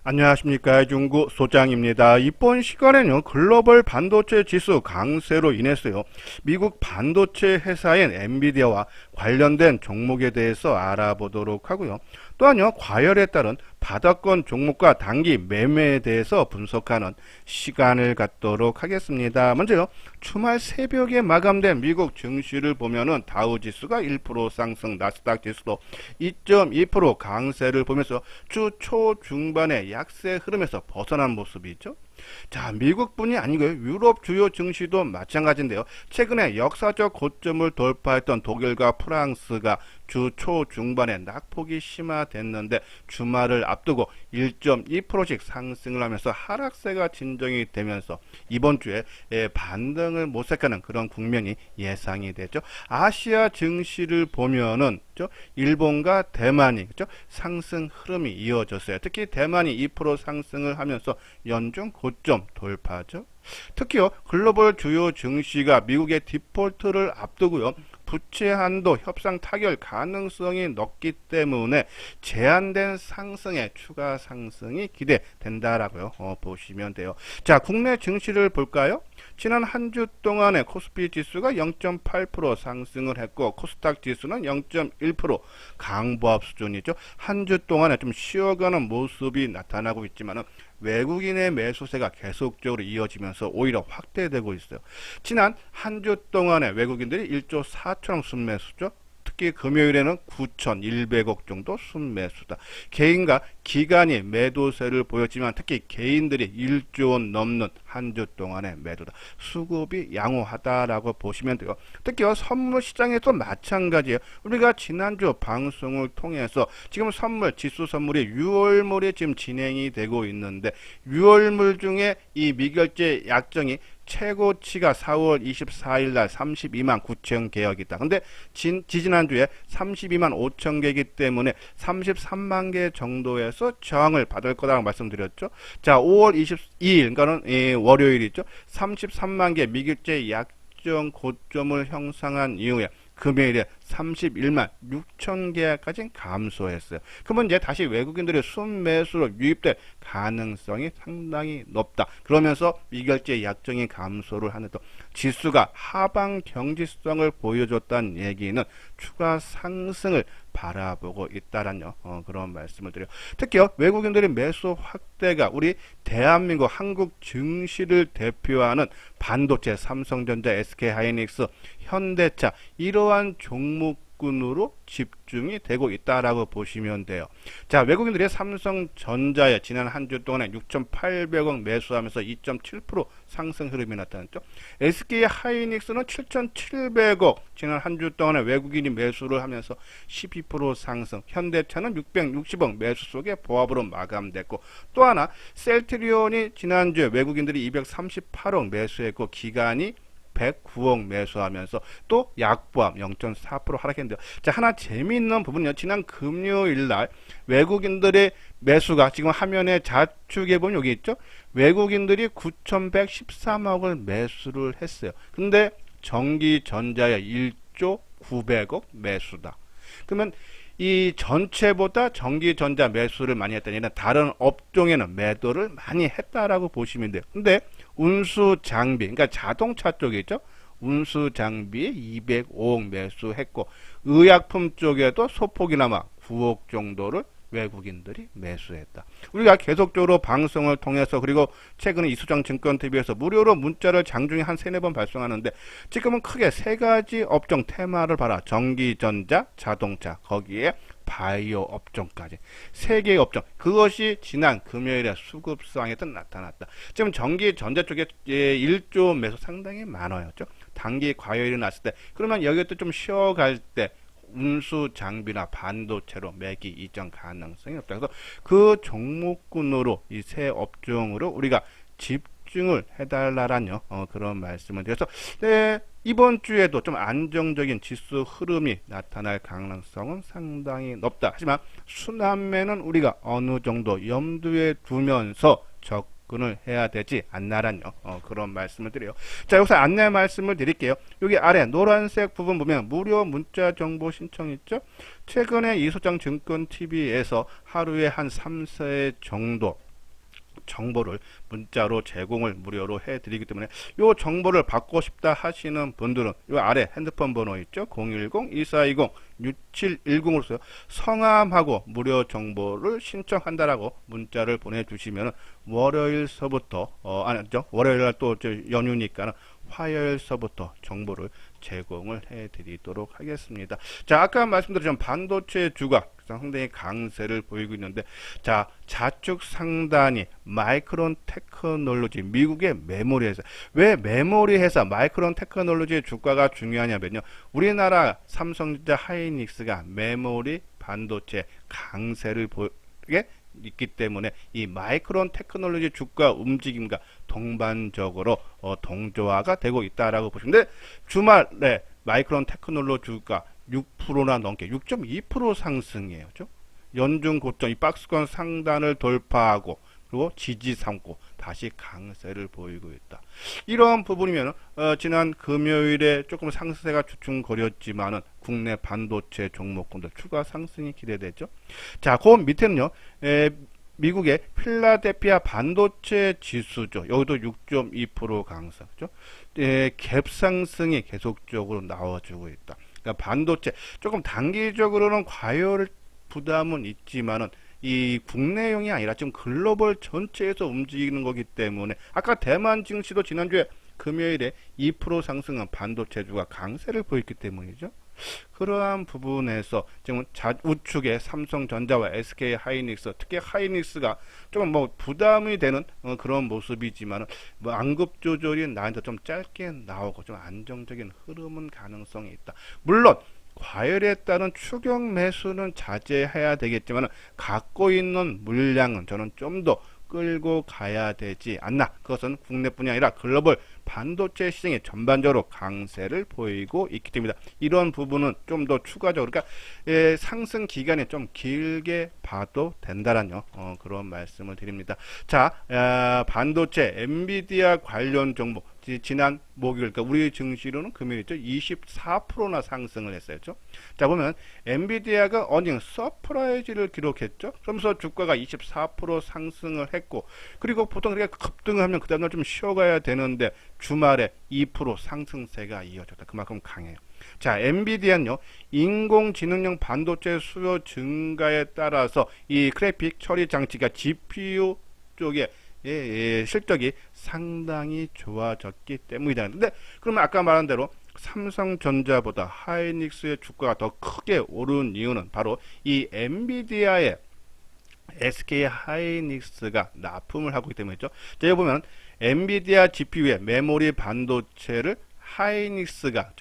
안녕하십니까. 중구 소장입니다. 이번 시간에는 글로벌 반도체 지수 강세로 인해서요, 미국 반도체 회사인 엔비디아와 관련된 종목에 대해서 알아보도록 하고요. 또한요, 과열에 따른 바닥권 종목과 단기 매매에 대해서 분석하는 시간을 갖도록 하겠습니다. 먼저요, 주말 새벽에 마감된 미국 증시를 보면은 다우 지수가 1% 상승, 나스닥 지수도 2.2% 강세를 보면서 주 초중반에 약세 흐름에서 벗어난 모습이죠. 자, 미국뿐이 아니고요. 유럽 주요 증시도 마찬가지인데요. 최근에 역사적 고점을 돌파했던 독일과 프랑스가 주 초중반에 낙폭이 심화됐는데 주말을 앞두고 1.2%씩 상승을 하면서 하락세가 진정이 되면서 이번 주에 반등을 모색하는 그런 국면이 예상이 되죠. 아시아 증시를 보면은 일본과 대만이 상승 흐름이 이어졌어요. 특히 대만이 2% 상승을 하면서 연중 고점 돌파죠. 특히요, 글로벌 주요 증시가 미국의 디폴트를 앞두고요, 부채 한도 협상 타결 가능성이 높기 때문에 제한된 상승의 추가 상승이 기대된다라고요. 보시면 돼요. 자, 국내 증시를 볼까요? 지난 한 주 동안에 코스피 지수가 0.8% 상승을 했고 코스닥 지수는 0.1% 강보합 수준이죠. 한 주 동안에 좀 쉬어가는 모습이 나타나고 있지만은 외국인의 매수세가 계속적으로 이어지면서 오히려 확대되고 있어요. 지난 한 주 동안에 외국인들이 1조 4천억 순매수죠. 특히 금요일에는 9,100억 정도 순매수다. 개인과 기관이 매도세를 보였지만 특히 개인들이 1조 원 넘는 한 주 동안의 매도다. 수급이 양호하다라고 보시면 돼요. 특히 선물 시장에도 마찬가지예요. 우리가 지난주 방송을 통해서 지금 선물, 지수 선물이 6월물이 지금 진행이 되고 있는데 6월물 중에 이 미결제 약정이 최고치가 4월 24일 날 32만 9천 개였다. 근데 지난주에 32만 5천 개이기 때문에 33만 개 정도에서 저항을 받을 거라고 말씀드렸죠. 자, 5월 22일, 그러니까는 월요일이죠. 33만 개 미결제 약정 고점을 형성한 이후에 금요일에 31만 6천 개까지 감소했어요. 그러면 이제 다시 외국인들의 순매수로 유입될 가능성이 상당히 높다. 그러면서 미결제 약정이 감소를 하는데 지수가 하방 경직성을 보여줬다는 얘기는 추가 상승을 바라보고 있다라는 그런 말씀을 드려요. 특히요, 외국인들의 매수 확대가 우리 대한민국 한국 증시를 대표하는 반도체, 삼성전자, SK하이닉스, 현대차 이러한 종목군으로 집중이 되고 있다라고 보시면 돼요. 자, 외국인들이 삼성전자에 지난 한 주 동안에 6,800억 매수하면서 2.7% 상승 흐름이 나타났죠. SK하이닉스는 7,700억 지난 한 주 동안에 외국인이 매수를 하면서 12% 상승, 현대차는 660억 매수 속에 보합으로 마감됐고 또 하나 셀트리온이 지난주에 외국인들이 238억 매수했고 기간이 109억 매수하면서 또 약보합 0.4% 하락했는데요. 자, 하나 재미있는 부분은요. 지난 금요일 날 외국인들의 매수가 지금 화면에 좌측에 보면 여기 있죠. 외국인들이 9,113억을 매수를 했어요. 근데 전기전자의 1조 900억 매수다. 그러면 이 전체보다 전기전자 매수를 많이 했다니 다른 업종에는 매도를 많이 했다라고 보시면 돼요. 근데 운수장비, 그러니까 자동차 쪽에 있죠. 운수장비에 205억 매수했고 의약품 쪽에도 소폭이나마 9억 정도를 외국인들이 매수했다. 우리가 계속적으로 방송을 통해서 그리고 최근에 이수장 증권TV에서 무료로 문자를 장중에 한 3-4번 발송하는데 지금은 크게 3가지 업종 테마를 봐라. 전기전자, 자동차, 거기에 바이오 업종까지 3개의 업종, 그것이 지난 금요일에 수급상에도 나타났다. 지금 전기전자 쪽에 1조 매수 상당히 많아였죠. 단기 과열이 났을 때 그러면 여기도 좀 쉬어갈 때 운수 장비나 반도체로 매기 이전 가능성이 높다. 그래서 그 종목군으로 이 세 업종으로 우리가 집중을 해달라는 그런 말씀을 드려서 이번 주에도 좀 안정적인 지수 흐름이 나타날 가능성은 상당히 높다. 하지만 순환매는 우리가 어느 정도 염두에 두면서 접근을 해야 되지 않나라는 그런 말씀을 드려요. 자, 여기서 안내 말씀을 드릴게요. 여기 아래 노란색 부분 보면 무료 문자 정보 신청 있죠? 최근에 이소장 증권TV에서 하루에 한 3회 정도 정보를 문자로 제공을 무료로 해드리기 때문에 이 정보를 받고 싶다 하시는 분들은 이 아래 핸드폰 번호 있죠? 010-2420-6710으로서 성함하고 무료 정보를 신청한다라고 문자를 보내주시면 월요일서부터 아니죠, 월요일날 또 연휴니까 화요일서부터 정보를 제공을 해드리도록 하겠습니다. 자, 아까 말씀드린 반도체 주가 상당히 강세를 보이고 있는데, 자, 좌측 상단이 마이크론 테크놀로지, 미국의 메모리 회사. 왜 메모리 회사 마이크론 테크놀로지의 주가가 중요하냐면요, 우리나라 삼성전자 하이닉스가 메모리 반도체 강세를 보이게 있기 때문에 이 마이크론 테크놀로지 주가 움직임과 동반적으로 동조화가 되고 있다라고 보시면 돼. 주말에 마이크론 테크놀로지 주가 6%나 넘게 6.2% 상승이에요. 그렇죠? 연중 고점 이 박스권 상단을 돌파하고 그리고 지지 삼고 다시 강세를 보이고 있다. 이런 부분이면 지난 금요일에 조금 상세가 주춤거렸지만은 국내 반도체 종목군들 추가 상승이 기대되죠. 자, 그 밑에는요, 미국의 필라델피아 반도체 지수죠. 여기도 6.2% 강세, 그죠? 갭 상승이 계속적으로 나와주고 있다. 그러니까 반도체 조금 단기적으로는 과열 부담은 있지만은 이 국내용이 아니라 지금 글로벌 전체에서 움직이는 거기 때문에 아까 대만 증시도 지난주에 금요일에 2% 상승한 반도체주가 강세를 보였기 때문이죠. 그러한 부분에서 지금 우측에 삼성전자와 SK 하이닉스, 특히 하이닉스가 조금 부담이 되는 그런 모습이지만 안급 조절이 나한테 좀 짧게 나오고 좀 안정적인 흐름은 가능성이 있다. 물론 과열에 따른 추격 매수는 자제해야 되겠지만 갖고 있는 물량은 저는 좀 더 끌고 가야 되지 않나. 그것은 국내뿐이 아니라 글로벌 반도체 시장이 전반적으로 강세를 보이고 있기 때문이다. 이런 부분은 좀 더 추가적으로 그러니까 상승 기간이 좀 길게 봐도 된다라는 그런 말씀을 드립니다. 자, 반도체 엔비디아 관련 종목 지난 목요일 그러니까 우리 증시로는 금요일이죠. 24%나 상승을 했어요. 자, 보면 엔비디아가 어닝 서프라이즈를 기록했죠. 그러면서 주가가 24% 상승을 했고, 그리고 보통 이렇게 급등을 하면 그 다음날 좀 쉬어가야 되는데 주말에 2% 상승세가 이어졌다. 그만큼 강해요. 자, 엔비디아는요, 인공지능용 반도체 수요 증가에 따라서 이 그래픽 처리 장치가 GPU 쪽에 실적이 상당히 좋아졌기 때문이다. 근데 그러면 아까 말한 대로 삼성전자보다 하이닉스의 주가가 더 크게 오른 이유는 바로 이 엔비디아의 SK 하이닉스가 납품을 하고 있기 때문이죠. 자, 여기 보면 엔비디아 GPU의 메모리 반도체를 하이닉스가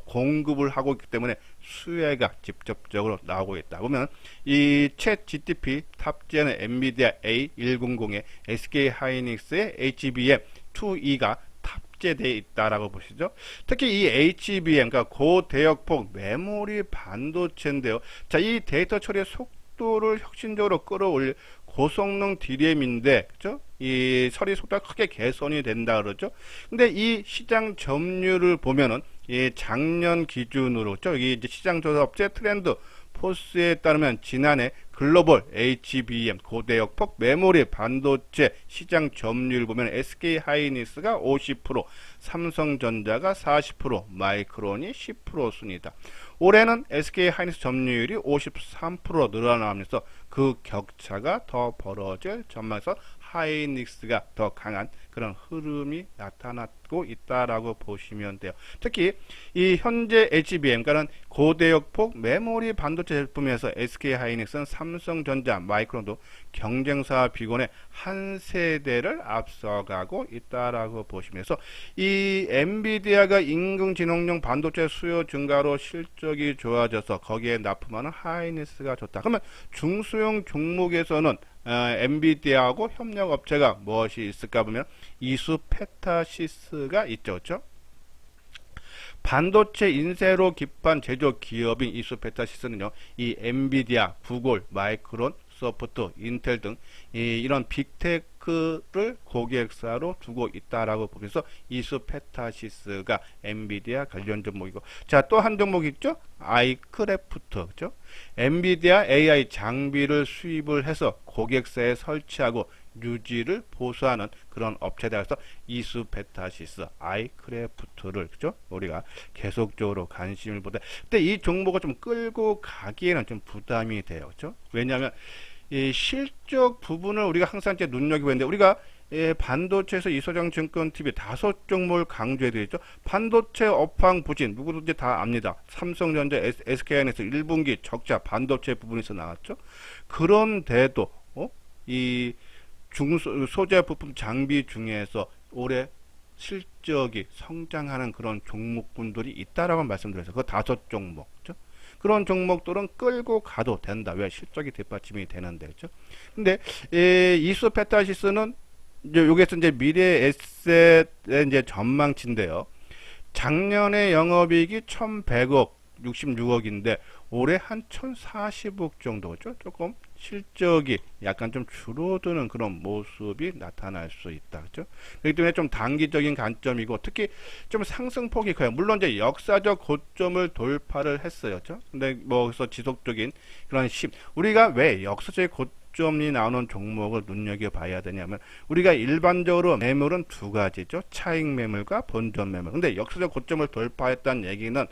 공급을 하고 있기 때문에 수혜가 직접적으로 나오고 있다. 보면 이 챗 GTP 탑재하는 엔비디아 A100에 SK 하이닉스의 HBM2E가 탑재되어 있다라고 보시죠. 특히 이 HBM, 그러니까 고대역폭 메모리 반도체인데요. 자, 이 데이터 처리의 속도를 혁신적으로 끌어올릴 고성능 DRAM인데, 그죠? 이 처리 속도가 크게 개선이 된다 그러죠. 근데 이 시장 점유율을 보면은 이 작년 기준으로 여기 이제 시장 조사 업체 트렌드 포스에 따르면 지난해 글로벌 HBM 고대역폭 메모리 반도체 시장 점유율 보면 SK 하이닉스가 50%, 삼성전자가 40%, 마이크론이 10% 순이다. 올해는 SK 하이닉스 점유율이 53% 늘어나면서 그 격차가 더 벌어질 전망에서 하이닉스가 더 강한 그런 흐름이 나타나고 있다라고 보시면 돼요. 특히 이 현재 HBM, 그러니까 고대역폭 메모리 반도체 제품에서 SK 하이닉스는 삼성전자, 마이크론도 경쟁사 비곤의 한 세대를 앞서가고 있다라고 보시면서 이 엔비디아가 인공지능용 반도체 수요 증가로 실적이 좋아져서 거기에 납품하는 하이닉스가 좋다. 그러면 중소형 종목에서는 엔비디아하고 협력 업체가 무엇이 있을까 보면 이수페타시스가 있죠. 그렇죠? 반도체 인쇄로 기판 제조 기업인 이수페타시스는요, 이 엔비디아, 구글, 마이크론, 소프트, 인텔 등 이런 빅테크를 고객사로 두고 있다라고 보면서 이수페타시스가 엔비디아 관련 종목이고, 자, 또 한 종목 있죠? 아이크래프트, 그죠? 엔비디아 AI 장비를 수입을 해서 고객사에 설치하고 유지를 보수하는 그런 업체들에서 이수페타시스, 아이크래프트를 그죠? 우리가 계속적으로 관심을 보다. 근데 이 종목을 좀 끌고 가기에는 좀 부담이 돼요, 그죠? 왜냐하면 이 실적 부분을 우리가 항상 이제 눈여겨보고 있는데 우리가 반도체에서 이소장 증권 TV 5종목을 강조해드렸죠. 반도체 업황 부진 누구도 이제 다 압니다. 삼성전자, SK하이닉스 1분기 적자 반도체 부분에서 나왔죠. 그런데도 이 중소재 부품 장비 중에서 올해 실적이 성장하는 그런 종목군들이 있다라고 말씀드렸어요. 그 5종목. 그죠? 그런 종목들은 끌고 가도 된다. 왜? 실적이 뒷받침이 되는데. 그죠? 근데 이소페타시스는 이제 여기에서 이제 미래 에셋의 이제 전망치인데요. 작년에 영업이익이 1100억, 66억인데 올해 한 1040억 정도죠. 조금 실적이 약간 좀 줄어드는 그런 모습이 나타날 수 있다. 그죠? 그렇기 때문에 좀 단기적인 관점이고 특히 좀 상승폭이 커요. 물론 이제 역사적 고점을 돌파를 했어요. 그죠? 근데 뭐 그래서 지속적인 그런 우리가 왜 역사적 고점이 나오는 종목을 눈여겨봐야 되냐면 우리가 일반적으로 매물은 두 가지죠. 차익 매물과 본전 매물. 근데 역사적 고점을 돌파했다는 얘기는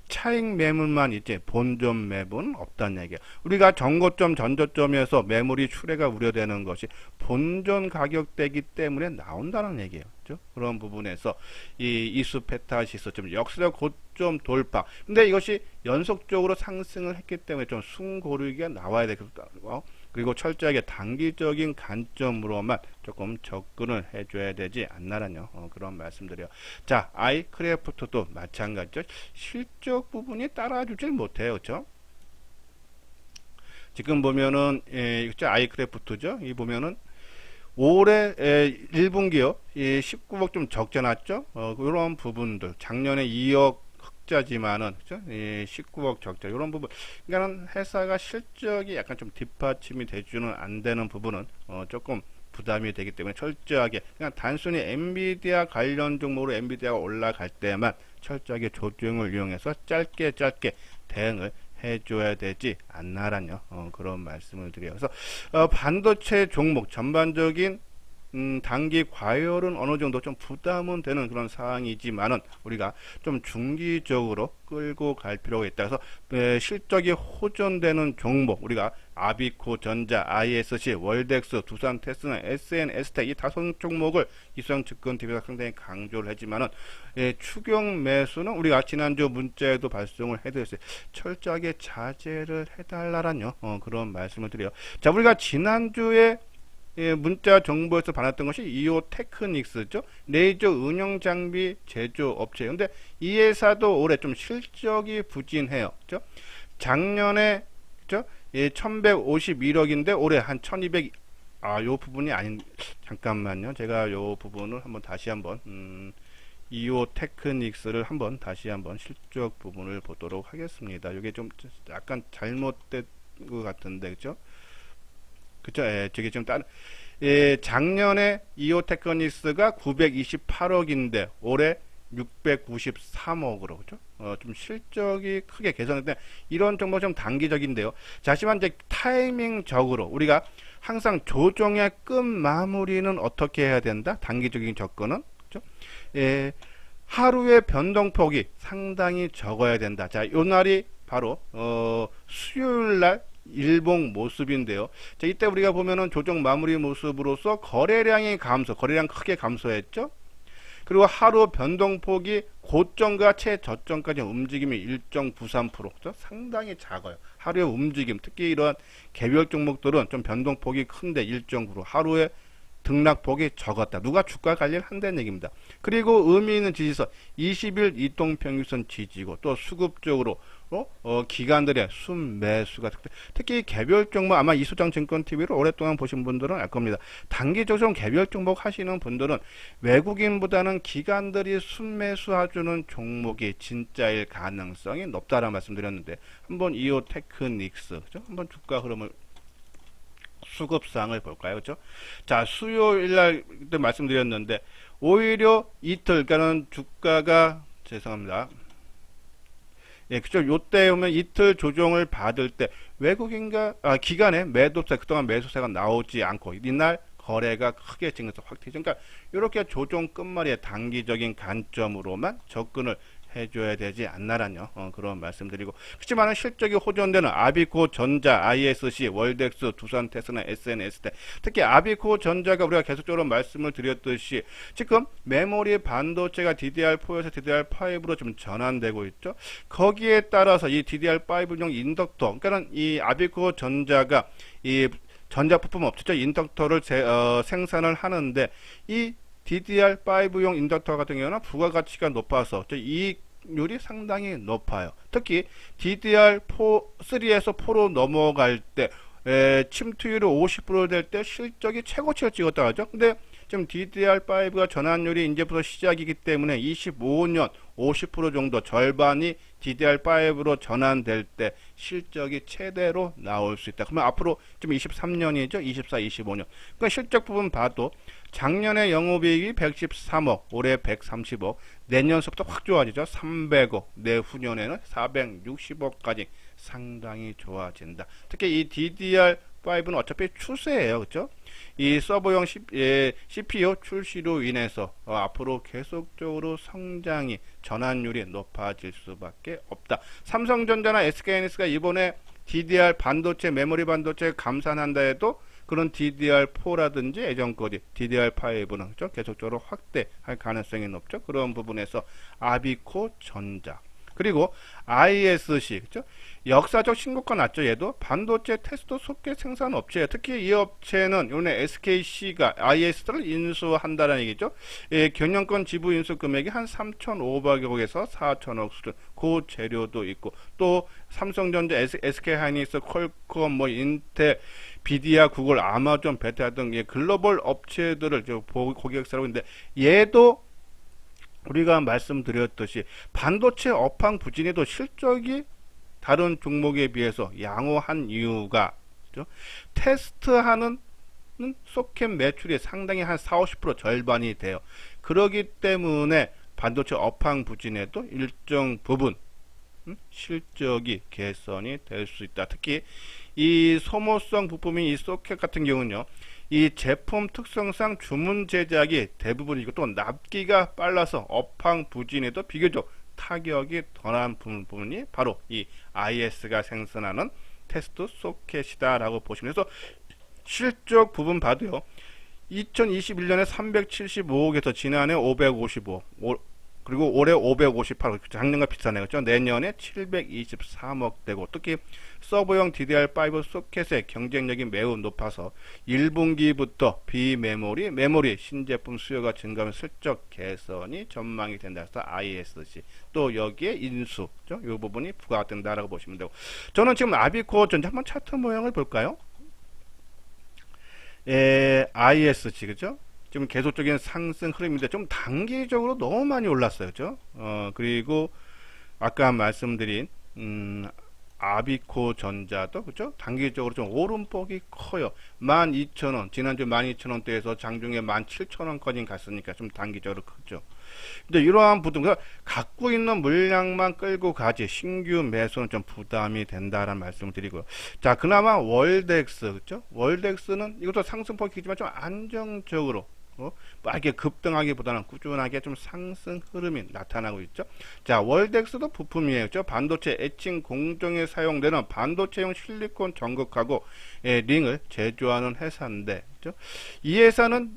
차익 매물만 있지 본전 매물은 없다는 얘기야. 우리가 전고점 전저점에서 매물이 출회가 우려되는 것이 본전 가격대이기 때문에 나온다는 얘기예요. 그렇죠? 그런 부분에서 이 이수페타시스 좀 역사적 고점 돌파. 근데 이것이 연속적으로 상승을 했기 때문에 좀 숨고르기가 나와야 되겠고 그리고 철저하게 단기적인 관점으로만 조금 접근을 해줘야 되지 않나라뇨. 그런 말씀드려요. 자, 아이크래프트도 마찬가지죠. 실적 부분이 따라주질 못해요. 그렇죠? 지금 보면은 그쵸? 아이크래프트죠. 이 보면은 올해 1분기요. 19억 좀 적자 났죠. 이런 부분들 작년에 2억 흑자지만은 그죠? 19억 적자 이런 부분. 그러니까는 회사가 실적이 약간 좀 뒷받침이 되주는 안 되는 부분은 조금 부담이 되기 때문에 철저하게 그냥 단순히 엔비디아 관련 종목으로 엔비디아가 올라갈 때만 철저하게 조정을 이용해서 짧게 대응을 해줘야 되지 않나라뇨. 그런 말씀을 드려요. 그래서 반도체 종목 전반적인 단기 과열은 어느 정도 좀 부담은 되는 그런 상황이지만은 우리가 좀 중기적으로 끌고 갈 필요가 있다. 그래서 실적이 호전되는 종목 우리가 아비코 전자, ISC, 월덱스, 두산 테스나, SN, 에스텍 이 5종목을 이수장 증권 TV가 상당히 강조를 했지만은 추경 매수는 우리가 지난주 문자에도 발송을 해드렸어요. 철저하게 자제를 해달라라뇨. 그런 말씀을 드려요. 자, 우리가 지난주에 문자 정보에서 받았던 것이 이오 테크닉스죠. 레이저 운영 장비 제조 업체. 근데 이 회사도 올해 좀 실적이 부진해요. 그죠? 작년에 그죠? 1151억인데 올해 한 1200. 요 부분이 아닌 잠깐만요. 제가 요 부분을 한번 다시 한번 이오 테크닉스를 한번 다시 한번 실적 부분을 보도록 하겠습니다. 이게 좀 약간 잘못된 것 같은데 그죠? 그쵸? 저게 좀 작년에 이오테크닉스가 928억인데 올해 693억으로 그죠? 좀 실적이 크게 개선했는데 이런 정보 좀 단기적인데요. 자, 하지만 이제 타이밍적으로 우리가 항상 조정의 끝 마무리는 어떻게 해야 된다? 단기적인 접근은 그죠? 하루의 변동폭이 상당히 적어야 된다. 자, 요 날이 바로 수요일 날 일봉 모습인데요. 자, 이때 우리가 보면은 조정 마무리 모습으로서 거래량이 거래량 크게 감소했죠. 그리고 하루 변동폭이 고점과 최저점까지 움직임이 1.93%죠. 상당히 작아요. 하루의 움직임, 특히 이런 개별 종목들은 좀 변동폭이 큰데 1.9% 하루에 등락폭이 적었다. 누가 주가 관리를 한다는 얘기입니다. 그리고 의미 있는 지지선 20일 이동평균선 지지고 또 수급적으로 기관들의 순매수가 특히 개별 종목 아마 이수장 증권 TV를 오랫동안 보신 분들은 알 겁니다. 단기적으로 개별 종목 하시는 분들은 외국인보다는 기관들이 순매수해주는 종목이 진짜일 가능성이 높다라는 말씀드렸는데 한번 이오 테크닉스 그죠? 한번 주가 흐름을 수급상을 볼까요? 그죠? 자, 수요일날 그때 말씀드렸는데 오히려 이틀 그러니까는 주가가 죄송합니다. 그죠? 요때 보면 이틀 조정을 받을 때 외국인과 기관의 매도세 그동안 매수세가 나오지 않고 이날 거래가 크게 증가해서 확대죠. 그러니까 이렇게 조정 끝말이의 단기적인 관점으로만 접근을 해줘야 되지 않나라는 그런 말씀드리고, 그렇지만 실적이 호전되는 아비코 전자, ISC, 월덱스, 두산 테스나, SNS대, 특히 아비코 전자가 우리가 계속적으로 말씀을 드렸듯이 지금 메모리 반도체가 DDR4에서 DDR5로 좀 전환되고 있죠. 거기에 따라서 이 DDR5용 인덕터, 그러니까 이 아비코 전자가 이 전자부품 업체죠, 인덕터를 생산을 하는데, 이 DDR5용 인덕터 같은 경우는 부가가치가 높아서 이익률이 상당히 높아요. 특히 DDR4, 3에서 4로 넘어갈 때 침투율이 50% 될 때 실적이 최고치를 찍었다 하죠. 근데 지금 DDR5가 전환율이 이제부터 시작이기 때문에 25년 50% 정도, 절반이 DDR5로 전환될 때 실적이 최대로 나올 수 있다. 그러면 앞으로 지금 23년이죠. 24, 25년. 그러니까 실적 부분 봐도 작년에 영업이익이 113억, 올해 130억, 내년서부터 확 좋아지죠. 300억, 내후년에는 460억까지 상당히 좋아진다. 특히 이 DDR5는 어차피 추세예요. 그렇죠? 이 서버용 CPU 출시로 인해서 앞으로 계속적으로 성장이, 전환율이 높아질 수밖에 없다. 삼성전자나 SK하이닉스가 이번에 DDR 반도체, 메모리 반도체 감산한다 해도 그런 DDR4라든지 예전거리 DDR5는 그렇죠? 계속적으로 확대할 가능성이 높죠. 그런 부분에서 아비코 전자, 그리고 ISC, 그렇죠? 역사적 신고가 났죠. 얘도 반도체 테스트 소켓 생산 업체예요. 특히 이 업체는 이번에 SKC가 IS를 인수한다는 얘기죠. 경영권 지분 인수 금액이 한 3,500억에서 4,000억 수준, 그 재료도 있고, 또 삼성전자, SK하이닉스, 퀄컴, 인텔, 비디아, 구글, 아마존, 베타 등 글로벌 업체들을 고객사라고 있는데, 얘도 우리가 말씀드렸듯이 반도체 업황 부진에도 실적이 다른 종목에 비해서 양호한 이유가, 그렇죠? 테스트하는 소켓 매출이 상당히 한 4, 50% 절반이 돼요. 그러기 때문에 반도체 업황 부진에도 일정 부분 실적이 개선이 될 수 있다. 특히 이 소모성 부품인 이 소켓 같은 경우는요, 이 제품 특성상 주문 제작이 대부분이고, 또 납기가 빨라서 업황 부진에도 비교적 타격이 덜한 부분이 바로 이 IS가 생산하는 테스트 소켓이다 라고 보시면, 그래서 실적 부분 봐도요, 2021년에 375억에서 지난해 555억, 그리고 올해 558억, 작년과 비슷하네요. 그렇죠? 내년에 723억 되고, 특히 서버용 DDR5 소켓의 경쟁력이 매우 높아서 1분기부터 메모리 신제품 수요가 증가하면 실적 개선이 전망이 된다 해서 ISC, 또 여기에 인수, 그렇죠? 이 부분이 부과된다라고 보시면 되고, 저는 지금 아비코 전자 한번 차트 모양을 볼까요? ISC, 그죠? 지금 계속적인 상승 흐름인데 좀 단기적으로 너무 많이 올랐어요. 그죠? 그리고 아까 말씀드린 아비코 전자도 그죠? 단기적으로 좀 오름폭이 커요. 12,000원, 지난주 12,000원대에서 장중에 17,000원까지 갔으니까 좀 단기적으로 크죠. 근데 이러한 부분, 갖고 있는 물량만 끌고 가지 신규 매수는 좀 부담이 된다라는 말씀을 드리고요. 자, 그나마 월덱스, 그죠? 월덱스는 이것도 상승폭이지만 좀 안정적으로 빠르게 급등하기보다는 꾸준하게 좀 상승 흐름이 나타나고 있죠. 자, 월덱스도 부품이에요. 그렇죠? 반도체 에칭 공정에 사용되는 반도체용 실리콘 전극하고 링을 제조하는 회사인데, 그렇죠? 이 회사는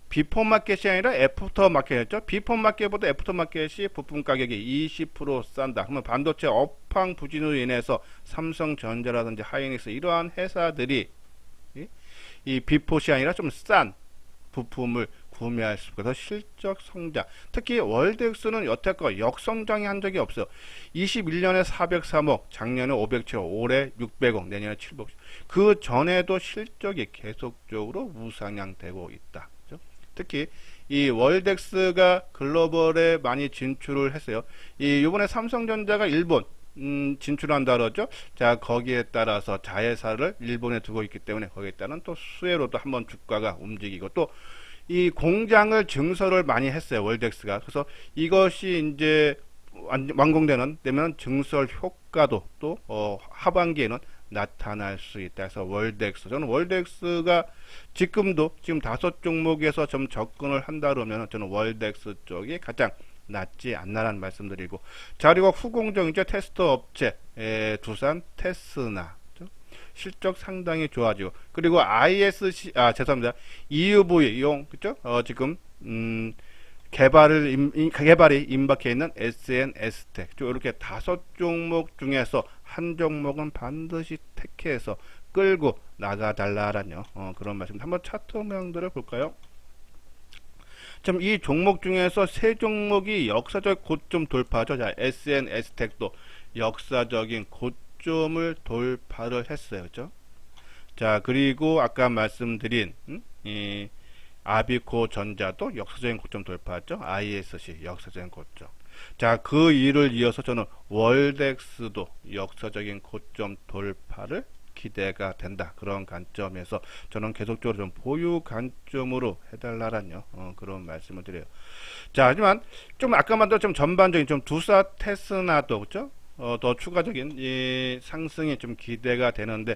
비포 마켓이 아니라 애프터 마켓이었죠. 비포 마켓보다 애프터 마켓이 부품 가격이 20% 싼다. 그러면 반도체 업황 부진으로 인해서 삼성전자라든지 하이닉스 이러한 회사들이 이 비포시 아니라 좀 싼 부품을 구매할 수 있어서 실적 성장, 특히 월덱스는 여태껏 역성장이 한 적이 없어요. 21년에 403억, 작년에 507억, 올해 600억, 내년에 700억. 그 전에도 실적이 계속적으로 우상향되고 있다. 그렇죠? 특히 이 월덱스가 글로벌에 많이 진출을 했어요. 이번에 삼성전자가 일본 진출한다 그러죠. 자, 거기에 따라서 자회사를 일본에 두고 있기 때문에 거기에 따른 또 수혜로도 한번 주가가 움직이고, 또 이 공장을 증설을 많이 했어요. 월덱스가. 그래서 이것이 이제 완공되면 증설 효과도 또 하반기에는 나타날 수 있다 해서 월덱스. 저는 월덱스가 지금 5종목에서 좀 접근을 한다 그러면 저는 월덱스 쪽이 가장 낫지 않나라는 말씀드리고, 자, 그리고 후공정이죠. 테스터 업체, 두산 테스나. 실적 상당히 좋아지고, 그리고 ISC, 죄송합니다. EUV 이용, 그죠? 지금, 개발이 임박해 있는 SNS텍. 이렇게 5종목 중에서 한 종목은 반드시 택해서 끌고 나가달라라는 그런 말씀. 한번 차트명들을 볼까요? 좀 이 종목 중에서 세 종목이 역사적 고점 돌파죠. 자, SNS텍도 역사적인 고점을 돌파를 했어요. 그죠? 자, 그리고 아까 말씀드린 이 아비코 전자도 역사적인 고점 돌파했죠. ISC 역사적인 고점. 자, 그 일을 이어서 저는 월덱스도 역사적인 고점 돌파를 기대가 된다. 그런 관점에서 저는 계속적으로 좀 보유 관점으로 해달라는 그런 말씀을 드려요. 자, 하지만 좀 아까만 더 좀 전반적인 좀 두사 테스나도 그죠? 더 추가적인 이 상승이 좀 기대가 되는데,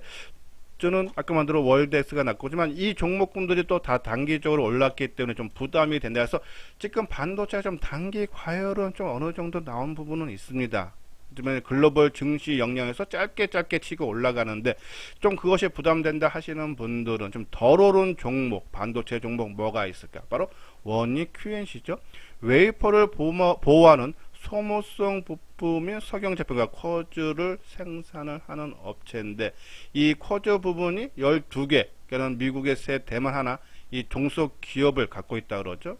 저는 아까만 들어 월덱스가 낮고지만 이 종목군들이 또 다 단기적으로 올랐기 때문에 좀 부담이 된다 해서 지금 반도체가 좀 단기 과열은 좀 어느 정도 나온 부분은 있습니다. 하지만 글로벌 증시 영향에서 짧게 치고 올라가는데 좀 그것이 부담된다 하시는 분들은 좀 덜 오른 종목, 반도체 종목 뭐가 있을까? 바로 원익 QNC죠. 웨이퍼를 보호하는 소모성 부품인 석영 제품과 쿼즈를 생산을 하는 업체인데, 이 쿼즈 부분이 12개, 그러니까 미국의 세 대만 하나, 이 종속 기업을 갖고 있다 그러죠.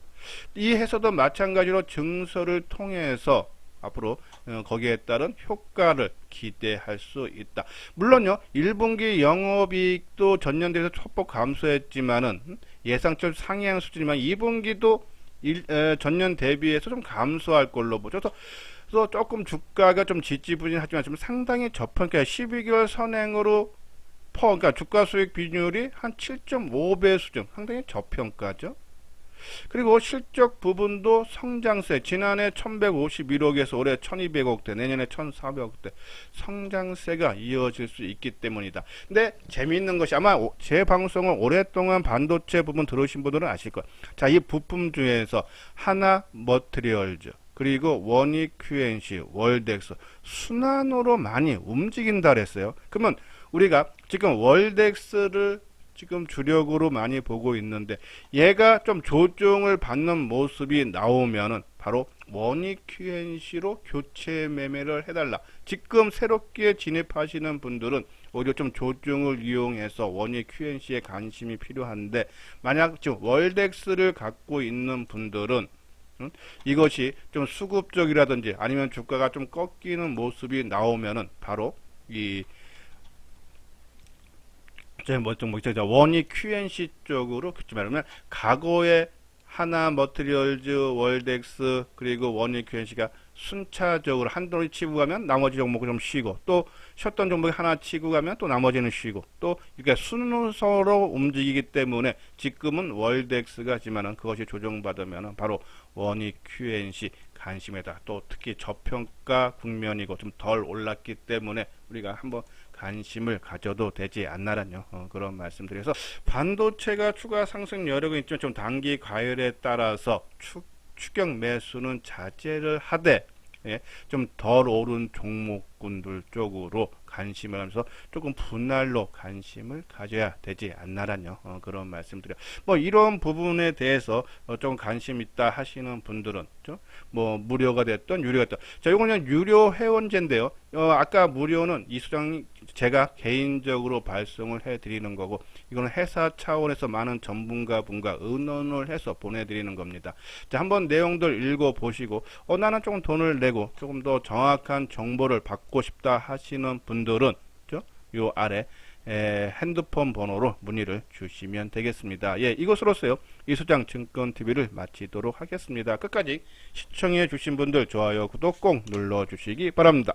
이 회사도 마찬가지로 증설을 통해서 앞으로 거기에 따른 효과를 기대할 수 있다. 물론요, 1분기 영업이익도 전년 대비해서 소폭 감소했지만은 예상치 상향 수준이지만 2분기도 전년 대비해서 좀 감소할 걸로 보죠. 그래서 조금 주가가 좀 지지부진하지만 좀 상당히 저평가, 12개월 선행으로 그러니까 주가 수익 비율이 한 7.5배 수준, 상당히 저평가죠. 그리고 실적 부분도 성장세, 지난해 1151억에서 올해 1200억대, 내년에 1400억대 성장세가 이어질 수 있기 때문이다. 근데 재미있는 것이, 아마 제 방송을 오랫동안 반도체 부분 들으신 분들은 아실 거예요. 자, 이 부품 중에서 하나 머트리얼즈, 그리고 원익 QNC, 월덱스 순환으로 많이 움직인다 그랬어요. 그러면 우리가 지금 월덱스를 지금 주력으로 많이 보고 있는데, 얘가 좀 조정을 받는 모습이 나오면은 바로 원익 QNC로 교체 매매를 해달라. 지금 새롭게 진입하시는 분들은 오히려 좀 조정을 이용해서 원익 QNC에 관심이 필요한데, 만약 지금 월덱스를 갖고 있는 분들은 이것이 좀 수급적이라든지 아니면 주가가 좀 꺾이는 모습이 나오면은 바로 이 원익 QNC 쪽으로, 그렇지 말하면 과거에 하나 머트리얼즈, 월덱스, 그리고 원익 QNC가 순차적으로 한동안 치고 가면 나머지 종목을 좀 쉬고, 또 쉬었던 종목이 하나 치고 가면 또 나머지는 쉬고, 또 이렇게 순서로 움직이기 때문에 지금은 월덱스가 지만은 그것이 조정받으면 바로 원익 QNC 관심에다. 또 특히 저평가 국면이고 좀 덜 올랐기 때문에 우리가 한번 관심을 가져도 되지 않나라는 그런 말씀드려서, 반도체가 추가 상승 여력은 있지만 좀 단기 과열에 따라서 추격 매수는 자제를 하되, 좀 덜 오른 종목군들 쪽으로 관심을 하면서 조금 분할로 관심을 가져야 되지 않나라는 그런 말씀드려. 뭐 이런 부분에 대해서 좀 관심 있다 하시는 분들은 뭐 무료가 됐던 유료가 됐던, 자, 이거는 유료 회원제인데요. 아까 무료는 이 수장이 제가 개인적으로 발송을 해 드리는 거고, 이거는 회사 차원에서 많은 전문가분과 의논을 해서 보내드리는 겁니다. 자, 한번 내용들 읽어 보시고 나는 조금 돈을 내고 조금 더 정확한 정보를 받고 싶다 하시는 분들은 요 아래 핸드폰 번호로 문의를 주시면 되겠습니다. 예, 이것으로서요 이수장 증권TV를 마치도록 하겠습니다. 끝까지 시청해 주신 분들 좋아요, 구독 꼭 눌러 주시기 바랍니다.